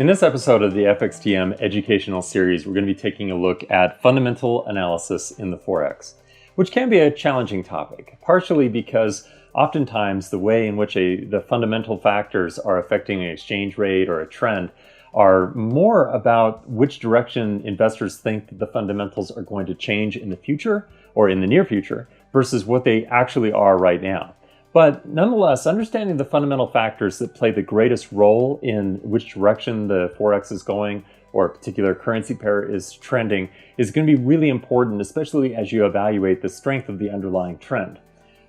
In this episode of the FXTM educational series, we're going to be taking a look at fundamental analysis in the Forex, which can be a challenging topic, partially because oftentimes the way in which the fundamental factors are affecting an exchange rate or a trend are more about which direction investors think that the fundamentals are going to change in the future or in the near future versus what they actually are right now. But nonetheless, understanding the fundamental factors that play the greatest role in which direction the Forex is going or a particular currency pair is trending is going to be really important, especially as you evaluate the strength of the underlying trend.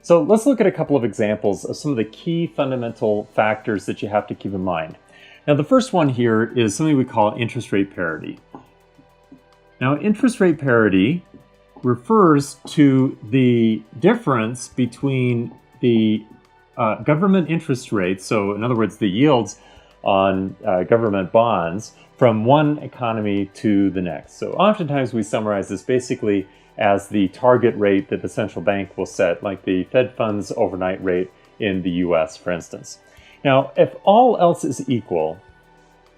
So let's look at a couple of examples of some of the key fundamental factors that you have to keep in mind. Now, the first one here is something we call interest rate parity. Now, interest rate parity refers to the difference between the government interest rate, so in other words, the yields on government bonds from one economy to the next. So oftentimes we summarize this basically as the target rate that the central bank will set, like the Fed funds overnight rate in the US, for instance. Now, if all else is equal,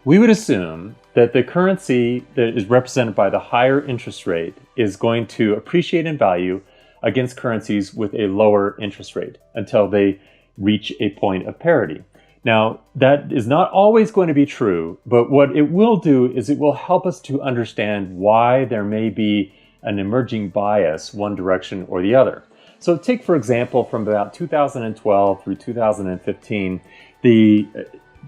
we would assume that the currency that is represented by the higher interest rate is going to appreciate in value against currencies with a lower interest rate until they reach a point of parity. Now, that is not always going to be true, but what it will do is it will help us to understand why there may be an emerging bias one direction or the other. So take, for example, from about 2012 through 2015, the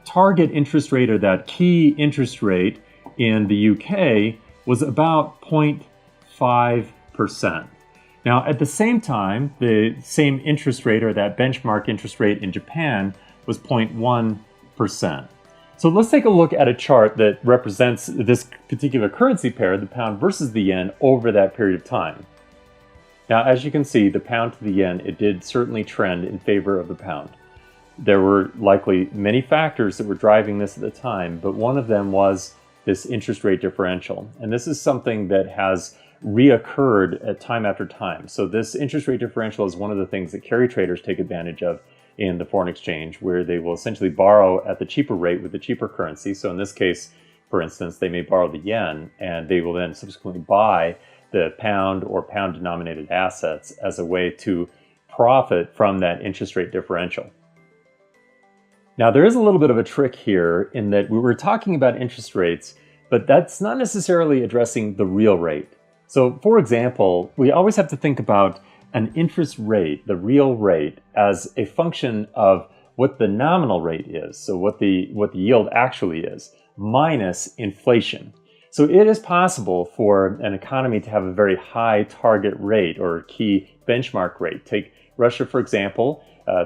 target interest rate, or that key interest rate in the UK, was about 0.5%. Now, at the same time, the same interest rate, or that benchmark interest rate in Japan, was 0.1%. So let's take a look at a chart that represents this particular currency pair, the pound versus the yen, over that period of time. Now, as you can see, the pound to the yen, it did certainly trend in favor of the pound. There were likely many factors that were driving this at the time, but one of them was this interest rate differential. And this is something that has reoccurred at time after time. So this interest rate differential is one of the things that carry traders take advantage of in the foreign exchange, where they will essentially borrow at the cheaper rate with the cheaper currency. So in this case, for instance, they may borrow the yen and they will then subsequently buy the pound or pound denominated assets as a way to profit from that interest rate differential. Now, there is a little bit of a trick here in that we were talking about interest rates, but that's not necessarily addressing the real rate. So, for example, we always have to think about an interest rate, the real rate, as a function of what the nominal rate is, so what the yield actually is, minus inflation. So it is possible for an economy to have a very high target rate or key benchmark rate. Take Russia, for example.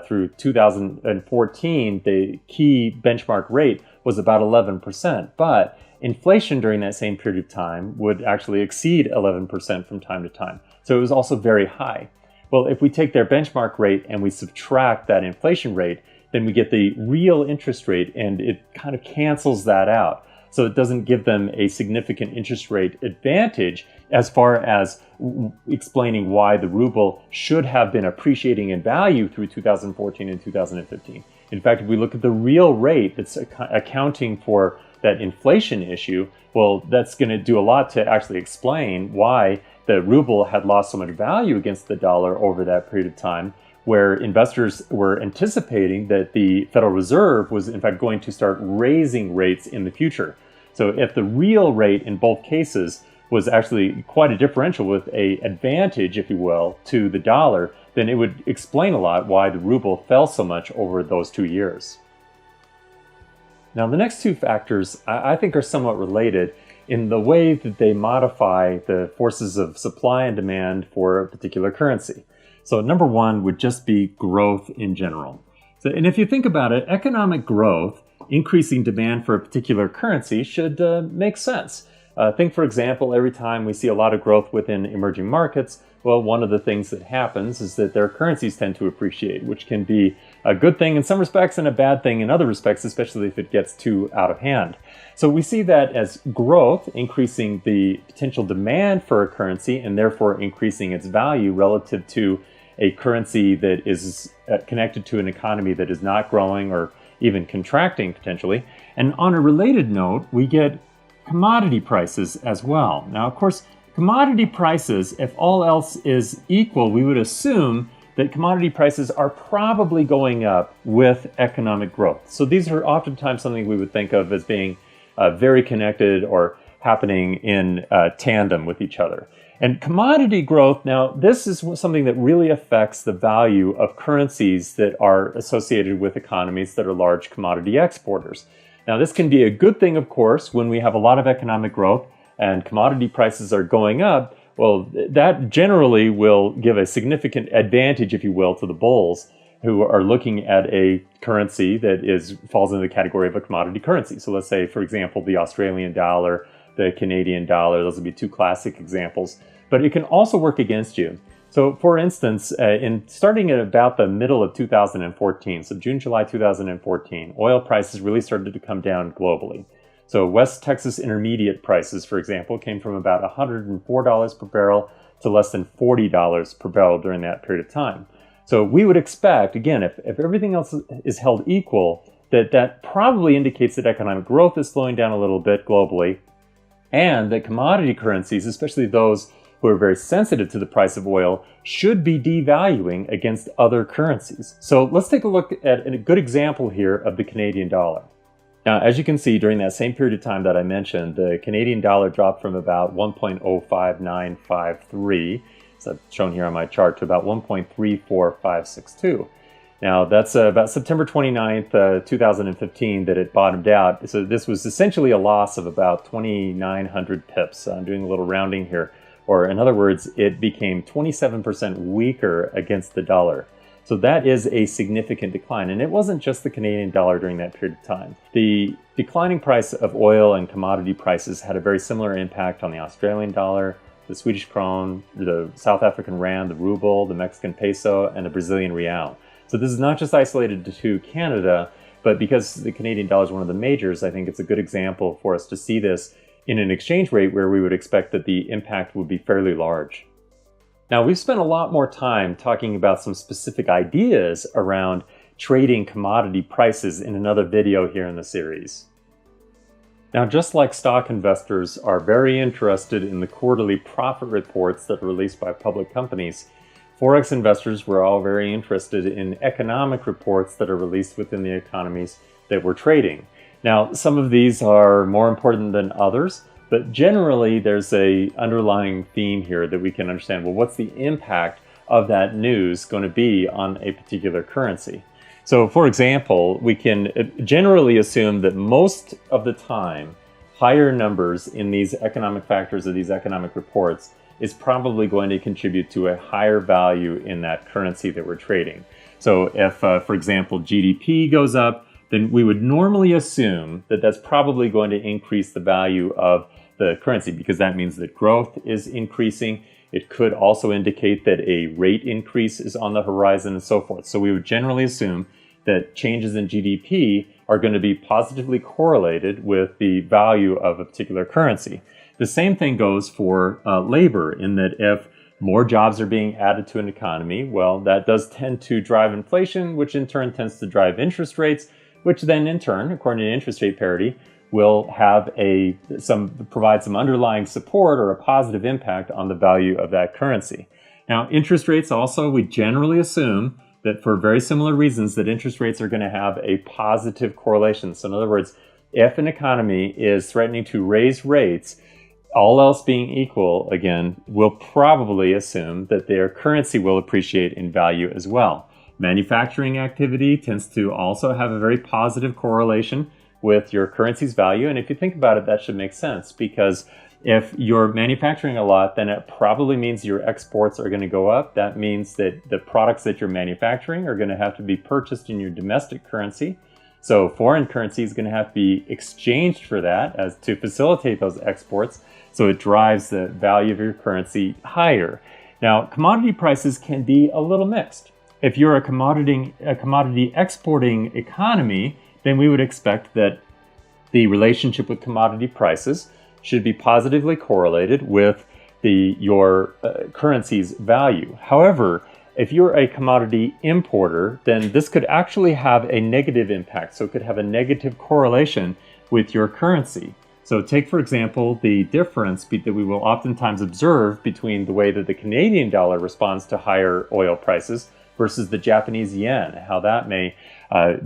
Through 2014, the key benchmark rate was about 11%, but inflation during that same period of time would actually exceed 11% from time to time. So it was also very high. Well, if we take their benchmark rate and we subtract that inflation rate, then we get the real interest rate, and it kind of cancels that out. So it doesn't give them a significant interest rate advantage as far as explaining why the ruble should have been appreciating in value through 2014 and 2015. In fact, if we look at the real rate that's accounting for that inflation issue, well, that's going to do a lot to actually explain why the ruble had lost so much value against the dollar over that period of time, where investors were anticipating that the Federal Reserve was in fact going to start raising rates in the future. So if the real rate in both cases was actually quite a differential with an advantage, if you will, to the dollar, then it would explain a lot why the ruble fell so much over those 2 years. Now, the next two factors I think are somewhat related in the way that they modify the forces of supply and demand for a particular currency. So number one would just be growth in general. So, and if you think about it, economic growth, increasing demand for a particular currency should make sense. Think, for example, every time we see a lot of growth within emerging markets, well, one of the things that happens is that their currencies tend to appreciate, which can be a good thing in some respects and a bad thing in other respects, especially if it gets too out of hand. So we see that as growth, increasing the potential demand for a currency and therefore increasing its value relative to a currency that is connected to an economy that is not growing or even contracting potentially. And on a related note, we get commodity prices as well. Now, of course, commodity prices, if all else is equal, we would assume that commodity prices are probably going up with economic growth. So these are oftentimes something we would think of as being very connected or happening in tandem with each other. And commodity growth, now this is something that really affects the value of currencies that are associated with economies that are large commodity exporters. Now this can be a good thing, of course, when we have a lot of economic growth and commodity prices are going up. Well, that generally will give a significant advantage, if you will, to the bulls who are looking at a currency that falls into the category of a commodity currency. So let's say, for example, the Australian dollar, the Canadian dollar, those would be two classic examples. But it can also work against you. So for instance, starting at about the middle of 2014, so June, July 2014, oil prices really started to come down globally. So West Texas Intermediate prices, for example, came from about $104 per barrel to less than $40 per barrel during that period of time. So we would expect, again, if everything else is held equal, that probably indicates that economic growth is slowing down a little bit globally, and that commodity currencies, especially those who are very sensitive to the price of oil, should be devaluing against other currencies. So let's take a look at a good example here of the Canadian dollar. Now, as you can see, during that same period of time that I mentioned, the Canadian dollar dropped from about 1.05953, so shown here on my chart, to about 1.34562. Now, that's about September 29th, 2015 that it bottomed out. So this was essentially a loss of about 2,900 pips. I'm doing a little rounding here. Or in other words, it became 27% weaker against the dollar. So that is a significant decline. And it wasn't just the Canadian dollar during that period of time. The declining price of oil and commodity prices had a very similar impact on the Australian dollar, the Swedish krone, the South African rand, the ruble, the Mexican peso, and the Brazilian real. So this is not just isolated to Canada, but because the Canadian dollar is one of the majors, I think it's a good example for us to see this in an exchange rate where we would expect that the impact would be fairly large. Now, we've spent a lot more time talking about some specific ideas around trading commodity prices in another video here in the series. Now, just like stock investors are very interested in the quarterly profit reports that are released by public companies, Forex investors were all very interested in economic reports that are released within the economies that we're trading. Now, some of these are more important than others, but generally there's an underlying theme here that we can understand. Well, what's the impact of that news going to be on a particular currency? So, for example, we can generally assume that most of the time, higher numbers in these economic factors or these economic reports is probably going to contribute to a higher value in that currency that we're trading. So if, for example, GDP goes up, then we would normally assume that that's probably going to increase the value of the currency because that means that growth is increasing. It could also indicate that a rate increase is on the horizon and so forth. So we would generally assume that changes in GDP are going to be positively correlated with the value of a particular currency. The same thing goes for labor, in that if more jobs are being added to an economy, well, that does tend to drive inflation, which in turn tends to drive interest rates, which then in turn, according to interest rate parity, will have provide some underlying support or a positive impact on the value of that currency. Now, interest rates also, we generally assume that for very similar reasons that interest rates are going to have a positive correlation. So in other words, if an economy is threatening to raise rates, all else being equal, again, we'll probably assume that their currency will appreciate in value as well. Manufacturing activity tends to also have a very positive correlation with your currency's value. And if you think about it, that should make sense, because if you're manufacturing a lot, then it probably means your exports are going to go up. That means that the products that you're manufacturing are going to have to be purchased in your domestic currency. So foreign currency is going to have to be exchanged for that as to facilitate those exports. So it drives the value of your currency higher. Now, commodity prices can be a little mixed. If you're a commodity exporting economy, then we would expect that the relationship with commodity prices should be positively correlated with your currency's value. However, If you're a commodity importer, then this could actually have a negative impact. So it could have a negative correlation with your currency. So take, for example, the difference that we will oftentimes observe between the way that the Canadian dollar responds to higher oil prices versus the Japanese yen, how that may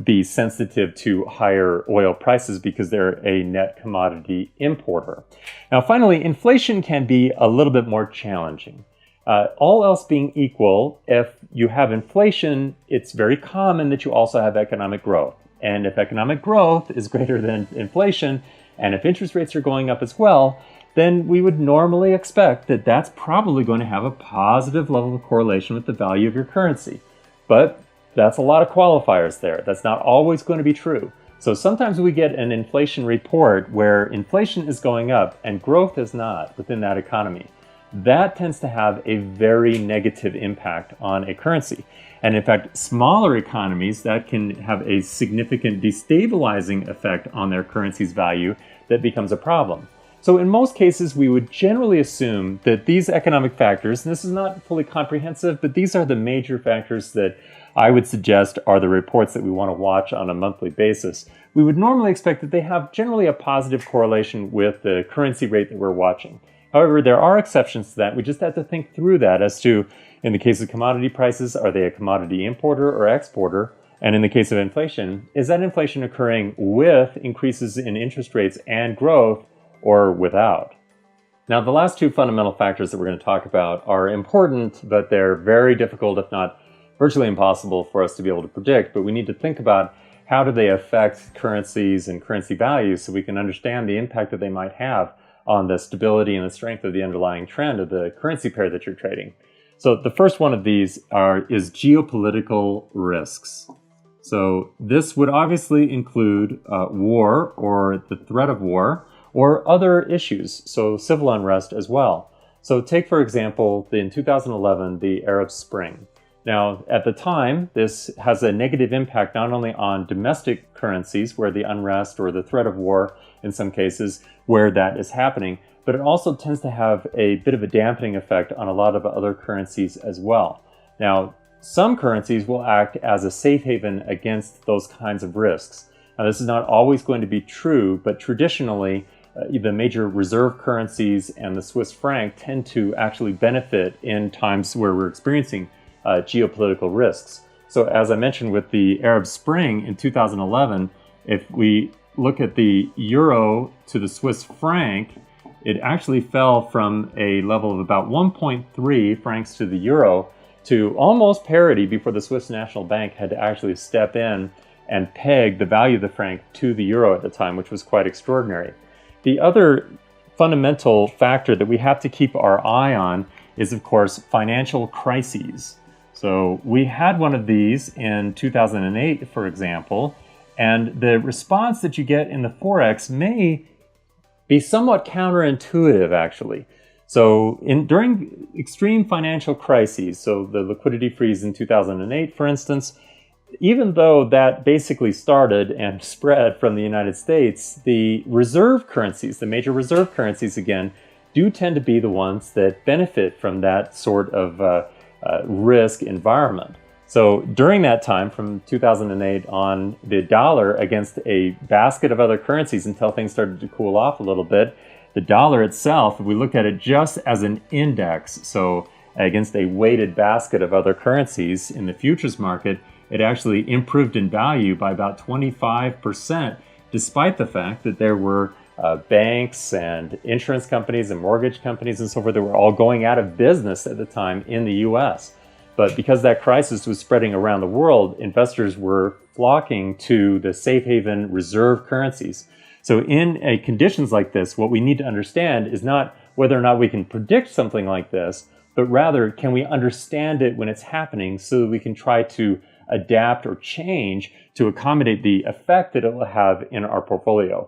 be sensitive to higher oil prices because they're a net commodity importer. Now, finally, inflation can be a little bit more challenging. All else being equal, if you have inflation, it's very common that you also have economic growth. And if economic growth is greater than inflation, and if interest rates are going up as well, then we would normally expect that that's probably going to have a positive level of correlation with the value of your currency. But that's a lot of qualifiers there. That's not always going to be true. So sometimes we get an inflation report where inflation is going up and growth is not within that economy. That tends to have a very negative impact on a currency. And in fact, smaller economies, that can have a significant destabilizing effect on their currency's value that becomes a problem. So in most cases, we would generally assume that these economic factors, and this is not fully comprehensive, but these are the major factors that I would suggest are the reports that we want to watch on a monthly basis. We would normally expect that they have generally a positive correlation with the currency rate that we're watching. However, there are exceptions to that. We just have to think through that as to, in the case of commodity prices, are they a commodity importer or exporter? And in the case of inflation, is that inflation occurring with increases in interest rates and growth or without? Now, the last two fundamental factors that we're going to talk about are important, but they're very difficult, if not virtually impossible for us to be able to predict. But we need to think about how do they affect currencies and currency values so we can understand the impact that they might have on the stability and the strength of the underlying trend of the currency pair that you're trading. So the first one of these is geopolitical risks. So this would obviously include war or the threat of war or other issues, so civil unrest as well. So take, for example, in 2011, the Arab Spring. Now, at the time, this has a negative impact not only on domestic currencies, where the unrest or the threat of war, in some cases, where that is happening, but it also tends to have a bit of a dampening effect on a lot of other currencies as well. Now, some currencies will act as a safe haven against those kinds of risks. Now, this is not always going to be true, but traditionally, the major reserve currencies and the Swiss franc tend to actually benefit in times where we're experiencing geopolitical risks. So as I mentioned with the Arab Spring in 2011, if we look at the euro to the Swiss franc, it actually fell from a level of about 1.3 francs to the euro to almost parity before the Swiss National Bank had to actually step in and peg the value of the franc to the euro at the time, which was quite extraordinary. The other fundamental factor that we have to keep our eye on is, of course, financial crises. So we had one of these in 2008, for example, and the response that you get in the Forex may be somewhat counterintuitive, actually. So during extreme financial crises, so the liquidity freeze in 2008, for instance, even though that basically started and spread from the United States, the reserve currencies, the major reserve currencies again, do tend to be the ones that benefit from that sort of risk environment. So during that time, from 2008 on, the dollar against a basket of other currencies until things started to cool off a little bit, the dollar itself, if we look at it just as an index, so against a weighted basket of other currencies in the futures market, it actually improved in value by about 25%, despite the fact that there were banks and insurance companies and mortgage companies and so forth that were all going out of business at the time in the US. But because that crisis was spreading around the world, investors were flocking to the safe haven reserve currencies. So in conditions like this, what we need to understand is not whether or not we can predict something like this, but rather, can we understand it when it's happening so that we can try to adapt or change to accommodate the effect that it will have in our portfolio.